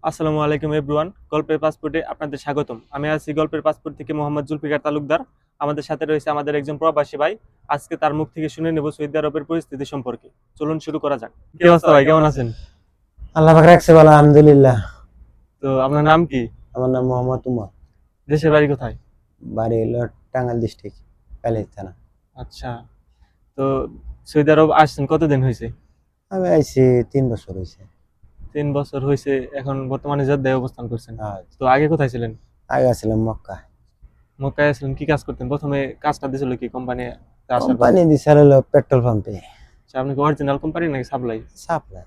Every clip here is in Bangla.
আসসালামু আলাইকুম এভরিওয়ান, গল্পের পাসপোর্টে আপনাদের স্বাগতম। আমি আছি গল্পের পাসপোর্ট থেকে মোহাম্মদ জুলফিকার তালুকদার। আমাদের সাথে রয়েছে আমাদের একজন প্রবাসী ভাই। আজকে তার মুখ থেকে শুনে নেব সৌদি আরবের পরিস্থিতি সম্পর্কে। চলুন শুরু করা যাক। কি অবস্থা ভাই, কেমন আছেন? আল্লাহ পাক রাখছে ভালো, আলহামদুলিল্লাহ। তো আপনার নাম কি? আমার নাম মোহাম্মদ উমর। দেশের বাড়ি কোথায়? বাড়ি হলো টাঙ্গাইল ডিস্ট্রিক্ট, কালিয়াচক থানা। আচ্ছা। তো সৌদি আরব আসছেন কতদিন হয়েছে? আমি আইছি 3 বছর হয়েছে। 3 বছর হয়েছে। এখন বর্তমানে জেদ্দায় অবস্থান করছেন। আর তো আগে কোথায় ছিলেন? আগে ছিলাম মক্কা। মক্কায় আসলেন, কি কাজ করতেন? প্রথমে কাজটা দিয়েছিল কি কোম্পানি আসার পরে? কোম্পানি দিছে হলো পেট্রোল পাম্পে আচ্ছা, আপনি কি অরিজিনাল কোম্পানি নাকি সাপ্লাই? সাপ্লাই।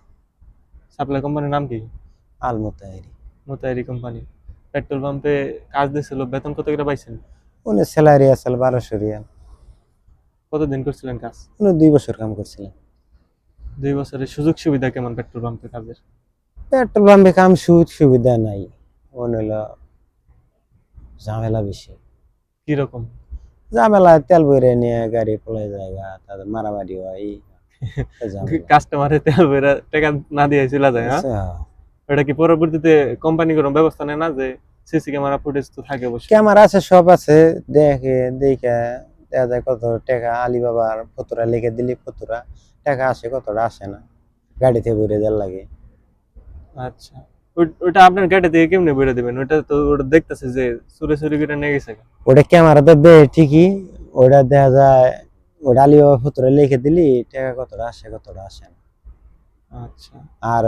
সাপ্লাই কোম্পানির নাম কি? আল মোতাহেরি। মোতায়েরি কোম্পানি। পেট্রোল পাম্পে কাজ দিয়েছিল, বেতন কত করে পাইছেন? উনি স্যালারি আসল 1200 রিয়াল। কতদিন করছিলেন কাজ? উনি 2 বছর কাম করছিলেন। 2 বছরের সুযোগ সুবিধা কেমন পেট্রোল পাম্পে কাজের? পেট্রোল পাম্পে কাম সুবিধা নাই। উনি হলো ঝামেলা বেশি। কি রকম? ঝামেলা, তেল বইরে নিয়ে গাড়ি পলাই জায়গা, তাদের মারামারি হয়, এই ঝামেলা। কাস্টমারে তেল ভরে টাকা না দিয়ে চলে যায়, হ্যাঁ? আচ্ছা, এটা কি পরবর্তীতে কোম্পানি কোনো ব্যবস্থা নেয় না যে সিসি ক্যামেরা ফুটেজ তো থাকে অবশ্যই? ক্যামেরা আছে, সব আছে। দেখে দেখে দেখা যায় কত টাকা আলিবাবার ফতুরা লিখে দিলি, ফতুরা টাকা আসে, কতটা আসে না, গাড়িতে ভরে দেওয়ার লাগে। আচ্ছা। ওটা আপনার গাড়ি থেকে কেমনে বেরো দিবেন? ওটা তো ওটা দেখতেছে যে চুরি চুরি করে নিয়ে গেছে। ওটা ক্যামেরাতে দে ঠিকই, ওটা দেখা যায় ওটা আলিবাবার ফতুরা লিখে দিলি, টাকা কতটা আসে, কতটা আসে না। আচ্ছা। আর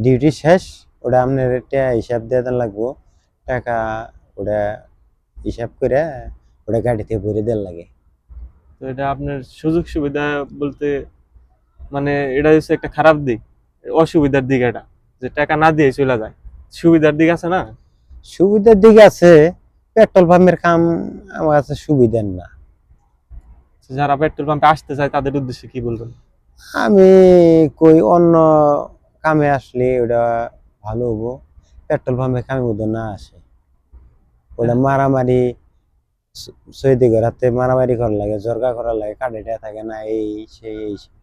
ডিউটি শেষ, ওটা আপনার টাকা হিসাব দিয়ে দেন লাগবো। টাকা ওটা হিসাব করে ওটা গাড়িতে ভরে দেওয়ার লাগে। তো এটা আপনার সুযোগ সুবিধা বলতে, মানে এটা হচ্ছে একটা খারাপ দিক, অসুবিধার দিক এটা, যে টাকা না দিয়ে চলে যায়। সুবিধার দিক আছে না? সুবিধার দিক আছে, পেট্রোল পাম্পের কাম আমার কাছে সুবিধার না। যারা পেট্রোল পাম্পে আসতে চায় তাদের উদ্দেশ্যে কি বলবেন? আমি কই অন্য কামে আসলে ওটা ভালো হবো। পেট্রোল পাম্পে কামে মতো না আসে, ওটা মারামারি, সৌদি ঘরাতে মারামারি করা লাগে, জর্গা করা লাগে, কার্ডে থাকে না, এই সেই এই সেই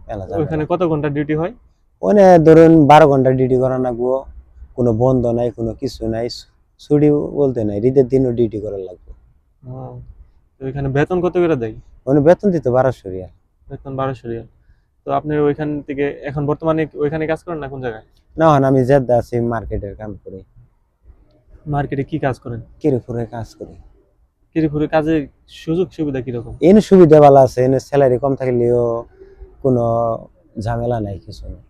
মেলা ওইখানে ঝামেলা। কত ঘন্টা ডিউটি হয়? ওনে ধরুন 12 ঘন্টা ডিউটি করা লাগবো, কোনো বন্ধ নাই, কোনো কিছু নাই, ছুটি বলতে নাই, ঈদের দিনও ডিউটি করা লাগবে। ও, তো ওইখানে বেতন কত করে দেয়? ওনে বেতন দিত 1200 রিয়াল। বেতন 1200 রিয়াল। তো আপনি ওইখান থেকে এখন বর্তমানে ওইখানে কাজ করেন না কোন জায়গায়? না হন আমি জেদ্দা আছি, মার্কেটের কাম করি, মার্কেটে কি কাজ করেন? কিরিপুরে কাজ করি। কিরিপুরে কাজে সুযোগ সুবিধা কিরকম? এনে সুবিধা ভালো আছে, এনে স্যালারি কম থাকলেও কোনো ঝামেলা নাই, কিছু নেই।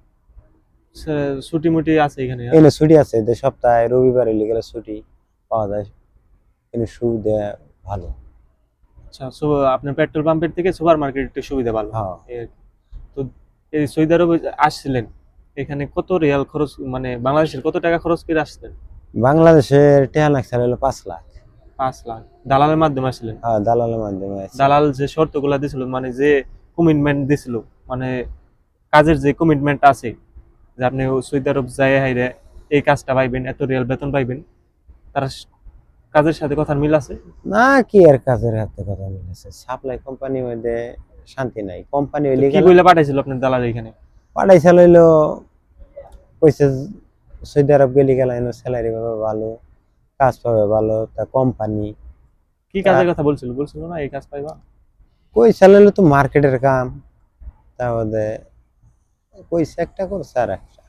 ছুটি মুটি আছে এখানে, হ্যাঁ? এনে ছুটি আছে, যে সপ্তাহে রবিবারে লিগেলে ছুটি পাওয়া যায়। এনে সুবিধা ভালো। আচ্ছা, আপনার পেট্রোল পাম্পের থেকে সুপার মার্কেট একটু সুবিধা ভালো। হ্যাঁ, এই আর কি। তো এই সৌদি আরবে যে আসছিলেন, এখানে কত রিয়াল খরচ, মানে বাংলাদেশের কত টাকা খরচ করে আসছিলেন? বাংলাদেশের টেহা লাগছে হলো 5 লাখ। 5 লাখ দালালের মাধ্যমে আসছিলেন? হ্যাঁ, দালালের মাধ্যমে আছে। দালাল যে শর্তগুলা দিছিল, মানে যে কমিটমেন্ট দিছিল, মানে কাজের যে কমিটমেন্ট আছে, যে আপনি সৌদি আরব যাই হাইরে এই কাজটা পাইবেন, এত রিয়াল বেতন পাইবেন, তারা কাজের সাথে কথার মিল আছে? না, কি আর কাজের হাতে কথা বলেছে, সাপ্লাই কোম্পানি মধ্যে শান্তি নাই, কোম্পানি তো হইলে কি গেলাম। বইলা পাঠাইছিল আপনার দালাল এখানে? পাঠাইছে লইলো, কইছে সৌদি আরব গেলে গেলাম, স্যালারি পাবে ভালো, কাজ পাবে ভালো, তা কোম্পানি কি কাজের কথা বলছিল? বলছিল না এই কাজ পাইবা? কইছে লইলো তো মার্কেটের কাম, তাহলে কইছে একটা করছে আর একটা।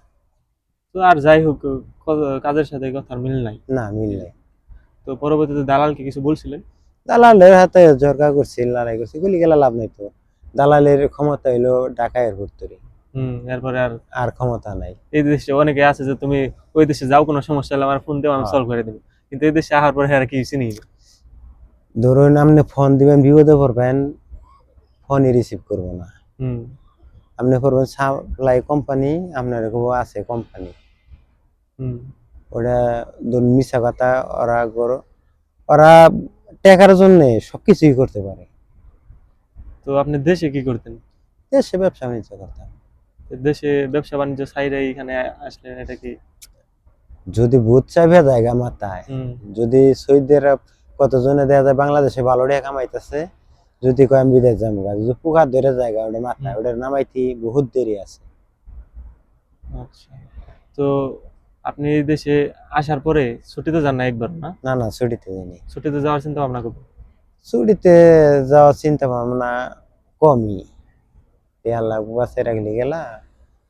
তো আর যাই হোক, কাজের সাথে কথার মিল নাই। না, মিল নাই। তো পরবর্তীতে দালালকে কিছু বলছিলেন? দালালের হাতে জরকা করছি, লড়াই করছি, গুলি গেলা লাভ নাই তো। দালালের ক্ষমতা হইলো ঢাকা এয়ারপোর্ট তৈরি, এরপরে আর আর ক্ষমতা নাই। এই দেশে অনেকে আছে যে তুমি ওই দেশে যাও, কোনো সমস্যা হলে আমার ফোন দেও, আমি হ্যাঁ, সলভ করে দেবো। কিন্তু এই দেশে আসার পরে আর কি চিনি না। ধরুন আপনি ফোন দিবেন, বিপদে পড়বেন, ফোনই রিসিভ করবো না। হুম। আপনি করবেন সাপ্লাই কোম্পানি, আপনার আছে কোম্পানি, হুম। ওরা ধরুন মিশা কথা, ওরা টাকার জন্য সবকিছুই করতে পারে। তো আপনি দেশে কি করতেন? দেশে ব্যবসা বাণিজ্য করতাম। তো দেশে ব্যবসা বাণিজ্য সাইডে এখানে আসলেন, এটা কি? যদি ভূত চাইবে জায়গা মাথায়, হুম। যদি সৌদি আরব কতজনে দেখা যায় বাংলাদেশে ভালো টাকা কামাইতেছে, যদি কয় আমি বিদেশ যাবো, যদি পোকা ধরে জায়গা ওটা মাথায়, হুম। ওটা নামাইতে বহুত দেরি আছে। আচ্ছা। তো আপনি এই দেশে আসার পরে ছুটিতে যান না একবার না? না না, ছুটিতে যাইনি। ছুটিতে যাওয়ার চিন্তা ভাবনা করবো। ছুটিতে যাওয়ার চিন্তা ভাবনা কমই। আল্লাহ বাঁচাই রাখলে গেলা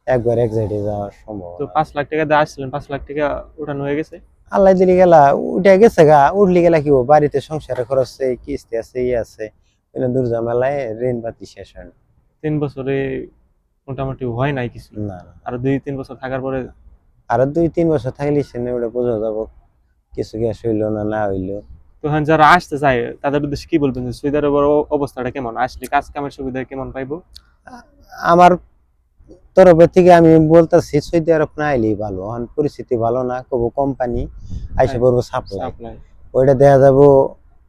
একবার এক জায়গায় যাওয়ার তো সম্ভাবনা। 5 লাখ টাকা দিয়ে আসছিলেন, 5 লাখ টাকা উঠানো হয়ে গেছে। আল্লাহ দিলে গেলা উঠে গেছে গা, উঠলি গেলা কি হবো, বাড়িতে সংসারে খরচ আছে, কিস্তি আছে, ই আছে, দূর ঝামেলায় ঋণ পাতি শেষ হয় না। 3 বছরে মোটামুটি হয় নাই কিছু। না না, আর 2-3 বছর থাকার পরে আরো 2-3 বছর থাকলে সে ওটা বোঝা যাবো কিছু গ্যাস হইলো না না হইলো। তখন যারা আসতে চায় তাদের উদ্দেশ্যে কি বলবেন যে সৌদি আরবের অবস্থাটা কেমন, আসলে কাজ কামের সুবিধা কেমন পাইবো? আমার তরফে থেকে আমি বলতেছি সৌদি আরব না আইলেই ভালো, এখন পরিস্থিতি ভালো না, কবো কোম্পানি আইসে পড়বো সাপ্লাই, সাপ্লাই ওইটা দেখা যাবো,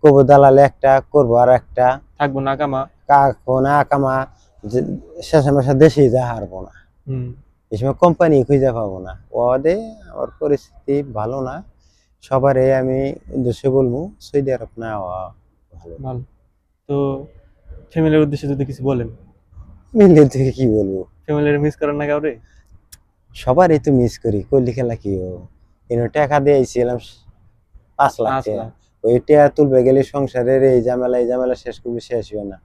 কবো দালালে একটা করবো আর একটা, থাকবো না কামা। কাকো না কামা, যে শেষে মাসে দেশেই যা হারবো না, হুম। এই সময় কোম্পানি খুঁজে পাবো না। ওদের আমার পরিস্থিতি ভালো না, সবারই আমি উদ্দেশ্যে বলবো সৌদি আরব না হওয়া ভালো। ভালো। তো ফ্যামিলির উদ্দেশ্যে যদি কিছু বলেন। মিলে থেকে কি বলবো, ফ্যামিলির মিস করেন না কাউরে? সবারই তো মিস করি, কইলি খেলা কি ও, টাকা দিয়ে আইছিলাম 5 লাখ 5 টাকা, লাখ। ওই টাকা তুলবে গেলে সংসারের এই ঝামেলা শেষ করবি, শেষ হয় না।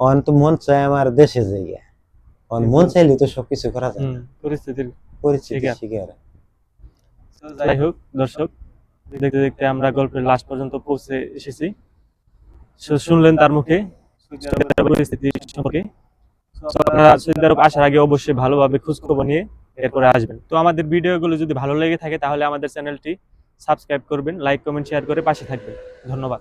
অন তো মন চায় আমার দেশে যাই, অন মন চাইলে তো সবকিছু করা যায় না, পরিস্থিতির পরিস্থিতি শিকার। শিকার। তো যাই হোক দর্শক, দেখতে দেখতে আমরা গল্পের লাস্ট পর্যন্ত পৌঁছে এসেছি। শুনলেন তার মুখে সৌদি আরবের পরিস্থিতি সম্পর্কে। তো আপনারা সৌদি আরব আসার আগে অবশ্যই ভালোভাবে খোঁজ খবর নিয়ে এরপরে আসবেন। তো আমাদের ভিডিওগুলো যদি ভালো লেগে থাকে তাহলে আমাদের চ্যানেলটি সাবস্ক্রাইব করবেন, লাইক কমেন্ট শেয়ার করে পাশে থাকবেন। ধন্যবাদ।